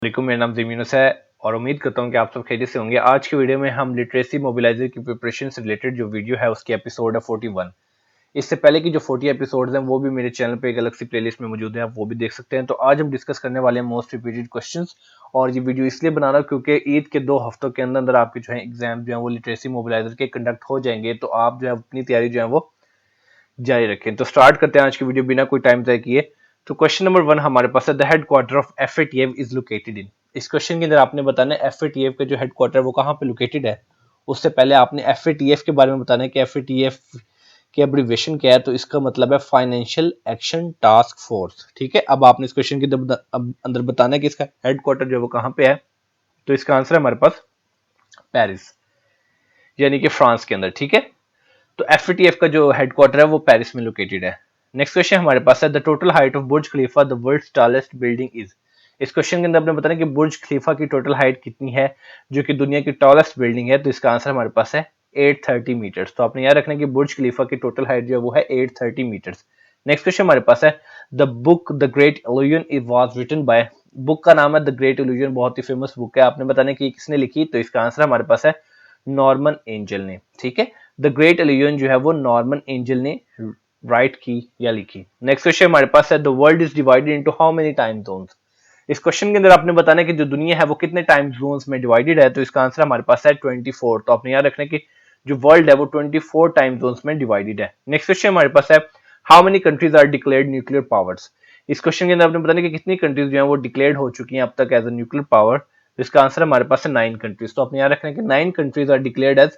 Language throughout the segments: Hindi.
वालेकुम, मेरा नाम ज़मीनुस है और उम्मीद करता हूँ कि आप सब खैरियत से होंगे। आज की वीडियो में हम लिटरेसी मोबिलाइजर की प्रिपरेशन से रिलेटेड जो वीडियो है उसकी एपिसोड है 41। इससे पहले की जो 40 एपिसोड्स हैं वो भी मेरे चैनल पे एक अलग सी प्लेलिस्ट में मौजूद है, आप वो भी देख सकते हैं। तो आज हम डिस्कस करने वाले हैं मोस्ट रिपीटेड क्वेश्चंस, और ये वीडियो इसलिए बना रहा हूँ क्योंकि ईद के 2 हफ्तों के अंदर अंदर आपके जो है एग्जाम जो है वो लिटरेसी मोबिलाइजर के कंडक्ट हो जाएंगे, तो आप जो है अपनी तैयारी जो है वो जारी रखें। तो स्टार्ट करते हैं आज की वीडियो बिना कोई टाइम तय किए। तो क्वेश्चन नंबर 1 हमारे पास है, the headquarter of FATF is located in. इस क्वेश्चन के अंदर आपने बताना है एफएटीएफ का जो हेडक्वार्टर वो कहाँ पे लोकेटेड है। उससे पहले आपने एफएटीएफ के बारे में बताना है कि एफएटीएफ की एब्रीविएशन क्या है। तो इसका मतलब है फाइनेंशियल एक्शन टास्क फोर्स। ठीक है, अब आपने इस क्वेश्चन के अंदर बताना है कि इसका हेडक्वार्टर जो है वो कहाँ पे है। तो इसका आंसर है हमारे पास पेरिस, यानी कि फ्रांस के अंदर। ठीक है, तो एफएटीएफ का जो हेडक्वार्टर है वो पेरिस में लोकेटेड है। नेक्स्ट क्वेश्चन हमारे पास है, the total height of Burj Khalifa the world's tallest building is. इस क्वेश्चन के अंदर आपने बताना कि बुर्ज खलीफा की टोटल हाइट कितनी है जो कि दुनिया की टॉलेस्ट बिल्डिंग है। तो इसका आंसर हमारे पास है 830 मीटर्स। तो आपने याद रखना कि बुर्ज खलीफा की टोटल हाइट जो है वो है 830 मीटर्स। नेक्स्ट क्वेश्चन हमारे पास है, the book the Great Illusion it was written by. Book का नाम है द ग्रेट इल्यूजन, बहुत ही फेमस बुक है। आपने बताना कि किसने लिखी। तो इसका आंसर हमारे पास है नॉर्मन एंजल ने। ठीक है, द ग्रेट इल्यूजन जो है वो नॉर्मन एंजल ने राइट की या लिखी। नेक्स्ट क्वेश्चन हमारे पास है, the world is divided into how many time zones. इस क्वेश्चन के अंदर आपने बताना है कि जो दुनिया है वो कितने टाइम जोन्स में डिवाइडेड है। तो इसका आंसर हमारे पास है 24। तो आपने याद रखना कि जो वर्ल्ड है वो 24 टाइम जोन्स में डिवाइडेड है। नेक्स्ट क्वेश्चन हमारे पास है, how many countries are declared nuclear powers. इस क्वेश्चन के अंदर आपने बताना कि कितनी कंट्रीज जो है वो डिक्लेयर्ड हो चुकी हैं अब तक एज अ न्यूक्लियर पावर। तो इसका आंसर हमारे पास है 9 कंट्रीज। तो आपने याद रखना कि 9 countries are declared as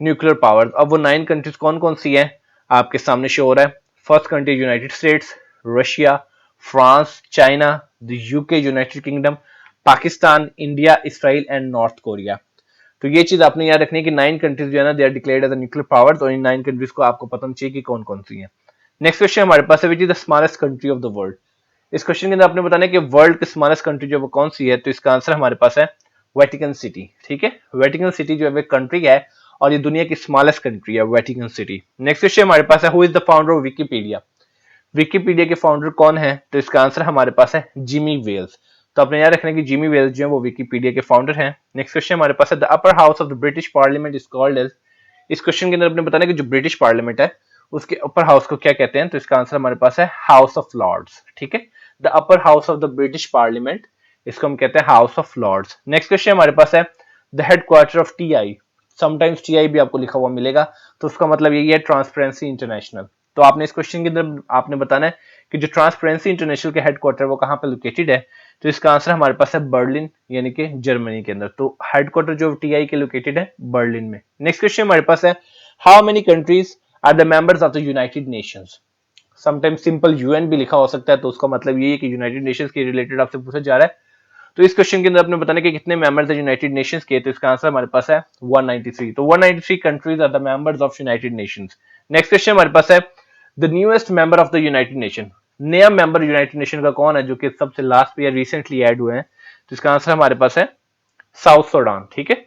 nuclear power. अब वो 9 कंट्रीज कौन कौन सी हैं आपके सामने शो हो रहा है। First country United states, Russia, France, China, the UK, United kingdom, Pakistan, India, Israel and north Korea. तो ये चीज आपने याद रखनी है कि 9 कंट्रीज जो है ना they are declared as nuclear powers, और इन 9 कंट्रीज को आपको पता चाहिए कि कौन कौन सी है। नेक्स्ट क्वेश्चन हमारे पास है, which is the smallest country of the world. इस क्वेश्चन के अंदर आपने बताना है कि वर्ल्ड की स्मॉलेस्ट कंट्री जो वो कौन सी है। तो इसका आंसर हमारे पास है वेटिकन सिटी। ठीक है, वेटिकन सिटी जो है कंट्री है और ये दुनिया की स्मॉलेस्ट कंट्री है वेटिकन सिटी। नेक्स्ट क्वेश्चन हमारे पास है, who is the founder of Wikipedia. Wikipedia के फाउंडर कौन है। तो इसका आंसर हमारे पास है जिमी वेल्स। तो आपने याद रखना कि जिमी वेल्स जो है वो विकिपीडिया के फाउंडर हैं। नेक्स्ट क्वेश्चन हमारे पास है, the upper house of the British parliament is called as. इस क्वेश्चन के अंदर आपने बताना कि जो ब्रिटिश पार्लियामेंट है उसके अपर हाउस को क्या कहते हैं। तो इसका आंसर हमारे पास है हाउस ऑफ लॉर्ड्स। ठीक है, the upper house of the British parliament, इसको हम कहते हैं House of Lords. Next question हमारे पास है, the headquarter of TI. Sometimes TI भी आपको लिखा हुआ मिलेगा, तो उसका मतलब यही है ट्रांसपेरेंसी इंटरनेशनल। तो आपने इस क्वेश्चन के अंदर आपने बताना है कि जो ट्रांसपेरेंसी इंटरनेशनल के हेडक्वार्टर वो कहाँ पे लोकेटेड है। तो इसका आंसर हमारे पास है बर्लिन, यानी कि जर्मनी के अंदर। तो हेडक्वार्टर जो टीआई के लोकेटेड है बर्लिन में। नेक्स्ट क्वेश्चन हमारे पास है, how many countries are the members of the United Nations. Sometimes simple UN भी लिखा हो सकता है, तो उसका मतलब ये है कि यूनाइटेड नेशंस के रिलेटेड आपसे पूछा जा रहा है। तो इस क्वेश्चन के अंदर आपने बताना कि कितने मेंबर्स है यूनाइटेड नेशंस के। तो इसका आंसर हमारे पास है 193। तो 193 countries are the members of United Nations. Next question हमारे पास है, the newest member of the United Nation. नया मेंबर यूनाइटेड नेशन का कौन है जो कि सबसे लास्ट ईयर रिसेंटली ऐड हुए हैं। तो इसका आंसर हमारे पास है साउथ सूडान। ठीक है,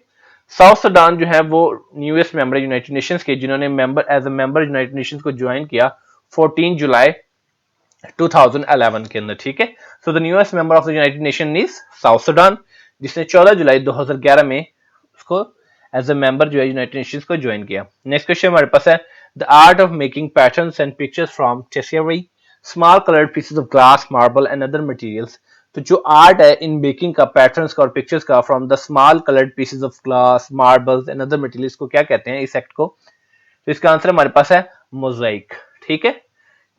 साउथ सूडान जो है वो न्यूएस्ट मेंबर है यूनाइटेड नेशंस के, जिन्होंने member as a member United Nations को ज्वाइन किया 14 जुलाई 2011 के अंदर। ठीक है, so the newest member of the United Nation is South Sudan, जिसने 14 जुलाई 2011 में उसको एज अ मेंबर जो है यूनाइटेड नेशंस को ज्वाइन किया। नेक्स्ट क्वेश्चन हमारे पास है, the art of making patterns and pictures from tesserae small coloured pieces of glass, marble and other materials. तो जो आर्ट है इन बेकिंग का, पैटर्न्स का और पिक्चर्स का from the small coloured pieces of glass, marbles and other materials को क्या कहते हैं इस एक्ट को। तो इसका आंसर हमारे पास है मोजाइक। ठीक है,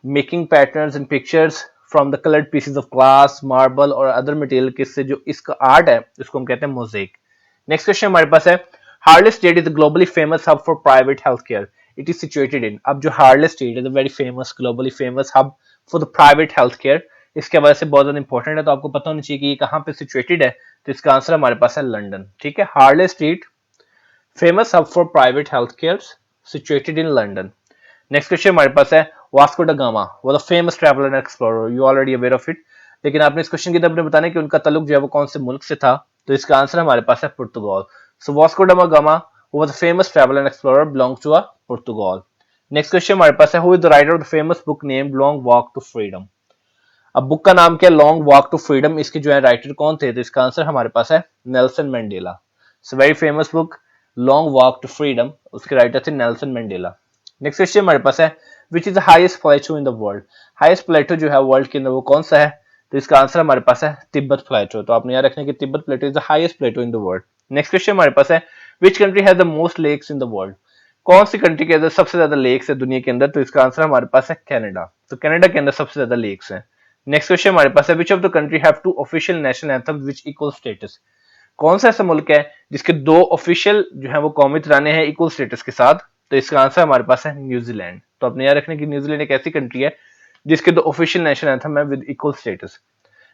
making patterns and pictures from the coloured pieces of glass, marble और अदर मटेरियल किससे जो इसका आर्ट है उसको हम कहते हैं मोजाइक। नेक्स्ट क्वेश्चन हमारे पास है, Harley Street is globally famous hub for private health care, it is situated in. अब जो Harley Street is very famous globally famous hub for the private health care, इसके वजह से बहुत ज्यादा इंपॉर्टेंट है, तो आपको पता होना चाहिए कि ये कहाँ पे सिचुएटेड है। तो इसका आंसर हमारे पास है लंदन। ठीक है, Harley Street famous hub for private health care situated in London. Next question हमारे पास है, वास्को ड गामा वो the famous traveller and explorer, you already aware of it, लेकिन आपने इस क्वेश्चन के अंदर बताना है कि उनका ताल्लुक जो है वो कौन से मुल्क से था। तो इसका आंसर हमारे पास है पुर्तगाल। सो Vasco da gamma who was a famous traveler and explorer belongs to a Portugal. Next question हमारे पास है, who is the writer of the famous book named Long Walk to Freedom. अब बुक का नाम क्या है? Long walk to freedom. इसके जो है राइटर कौन थे? तो इसका आंसर हमारे पास है Nelson Mandela. It's very famous book Long walk to Freedom, उसके राइटर थे नेल्सन मंडेला। नेक्स्ट क्वेश्चन हमारे पास है which is the highest plateau in the world. Highest plateau जो है वर्ल्ड के अंदर वो कौन सा है? तो इसका आंसर हमारे पास है तिब्बत प्लेटो। तो आपने याद रखना कि Tibet plateau is the highest plateau in the world. Next question हमारे पास है which country has the most lakes in the world. कौन सी कंट्री के अंदर सबसे ज्यादा लेक्स है दुनिया के अंदर? तो इसका आंसर हमारे पास है कनाडा। तो कनाडा के अंदर सबसे ज्यादा लेक्स है। नेक्स्ट क्वेश्चन हमारे पास है which of the country have two official national anthem which equal status. कौन सा ऐसा मुल्क है जिसके दो ऑफिशियल जो है वो कौमी तराने हैं इक्वल स्टेटस के साथ? तो इसका आंसर हमारे पास है न्यूजीलैंड। तो अपने याद रखने की न्यूजीलैंड एक ऐसी कंट्री है जिसके दो ऑफिशियल नेशनल एंथम है with equal status.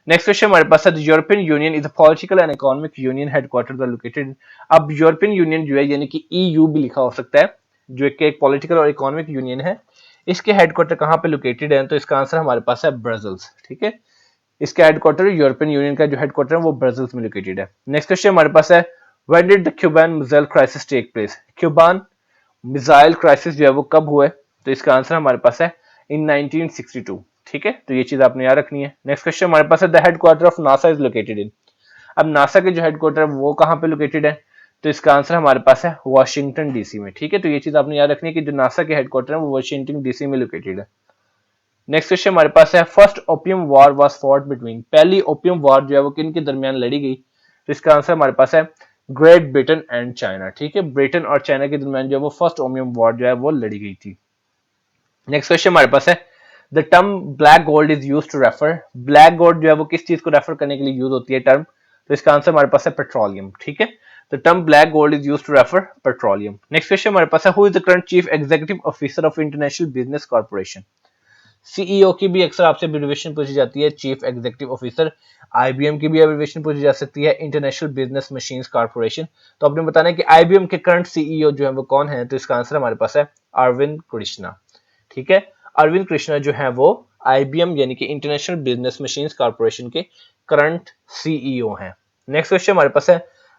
Next question हमारे पास है European Union is a political and economic union headquarters are located. अब यूरोपियन यूनियन जो है यानी कि ईयू भी लिखा हो सकता है, जो एक पॉलिटिकल और इकोनॉमिक यूनियन है, इसके हेडक्वार्टर कहाँ पे लोकेटेड है? तो इसका आंसर हमारे पास है ब्रसल्स। ठीक है, इसका हेडक्वार्टर यूरोपियन यूनियन का जो हेडक्वार्टर है वो ब्रसल्स में लोकेटेड है। नेक्स्ट क्वेश्चन हमारे पास है when did the Cuban missile crisis take place. Cuban missile crisis जो है वो कब हुआ है? तो इसका आंसर हमारे पास है इन 1962। ठीक है, तो ये चीज आपने याद रखनी है। नेक्स्ट क्वेश्चन हमारे पास है the headquarter of NASA is located in. अब नासा के जो हेडक्वार्टर है वो कहाँ पे लोकेटेड है? तो इसका आंसर हमारे पास है वाशिंगटन डीसी में। ठीक है, तो ये चीज आपने याद रखनी है कि जो नासा के हेडक्वार्टर है वो वाशिंगटन डीसी में लोकेटेड है। नेक्स्ट क्वेश्चन हमारे पास है first opium war was fought between. पहली ओपियम वॉर जो है वो किन के दरमियान लड़ी गई? तो इसका आंसर हमारे पास है ग्रेट ब्रिटेन एंड चाइना। ठीक है, ब्रिटेन और चाइना के दरमियान जो है वो फर्स्ट ओपियम वॉर जो है वो लड़ी गई थी। नेक्स्ट क्वेश्चन हमारे पास है the term black gold is use to refer. Black gold जो है वो किस चीज को रेफर करने के लिए यूज होती है टर्म? तो इसका आंसर हमारे पास है पेट्रोलियम। ठीक है, तो term black gold is use to refer petroleum. Next question हमारे पास है who is the current chief executive officer of international business corporation. CEO की भी अक्सर आपसे एब्रिविएशन पूछी जाती है, चीफ एग्जीक्यूटिव ऑफिसर। आईबीएम की भी एब्रिविएशन पूछी जा सकती है, इंटरनेशनल बिजनेस मशीन्स कॉर्पोरेशन। तो आपने बताना है कि आईबीएम के करंट सीईओ जो है वो कौन है? तो इसका आंसर हमारे पास है अरविंद कृष्णा। ठीक है, अरविंद कृष्णा जो है वो आईबीएम यानी कि इंटरनेशनल बिजनेस मशीन्स कॉर्पोरेशन के करंट सीईओ हैं। नेक्स्ट क्वेश्चन हमारे पास है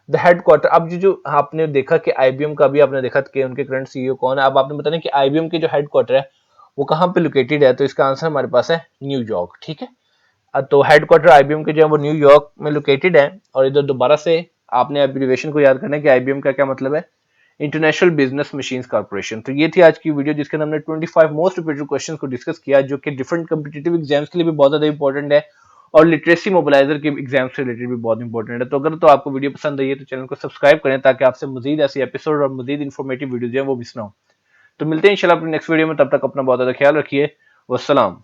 द हेडक्वार्टर। अब जो आपने देखा कि आईबीएम का भी आपने देखा कि उनके करंट सीईओ कौन है। अब आपने बताना कि आईबीएम के जो हेडक्वार्टर है वो कहाँ पे लोकेटेड है? तो इसका आंसर हमारे पास है न्यूयॉर्क। ठीक है, तो हेडक्वार्टर आईबीएम के जो है वो न्यूयॉर्क में लोकेटेड है। और इधर दोबारा से आपने एब्रिविएशन को याद करना है कि आईबीएम का क्या मतलब है? International business machines corporation. तो ये थी आज की वीडियो जिसके अंदर हमने 25 मोस्ट रिपीटेड क्वेश्चंस को डिस्कस किया, जो कि डिफरेंट कॉम्पिटिटिव एग्जाम्स के लिए भी बहुत ज्यादा इंपॉर्टेंट है और लिटरेसी मोबिलाइजर के एग्जाम से रिलेटेड भी बहुत इंपॉर्टेंट है। तो अगर तो आपको वीडियो पसंद आई है तो चैनल को सब्सक्राइब करें ताकि आपसे मजीद ऐसे एपिसोड और मजीद इन्फॉर्मेटिव वीडियो जो है वो मिस ना हो। तो मिलते हैं इंशाल्लाह अपनी नेक्स्ट वीडियो में, तब तक अपना बहुत ज्यादा ख्याल रखिए। वस्सलाम।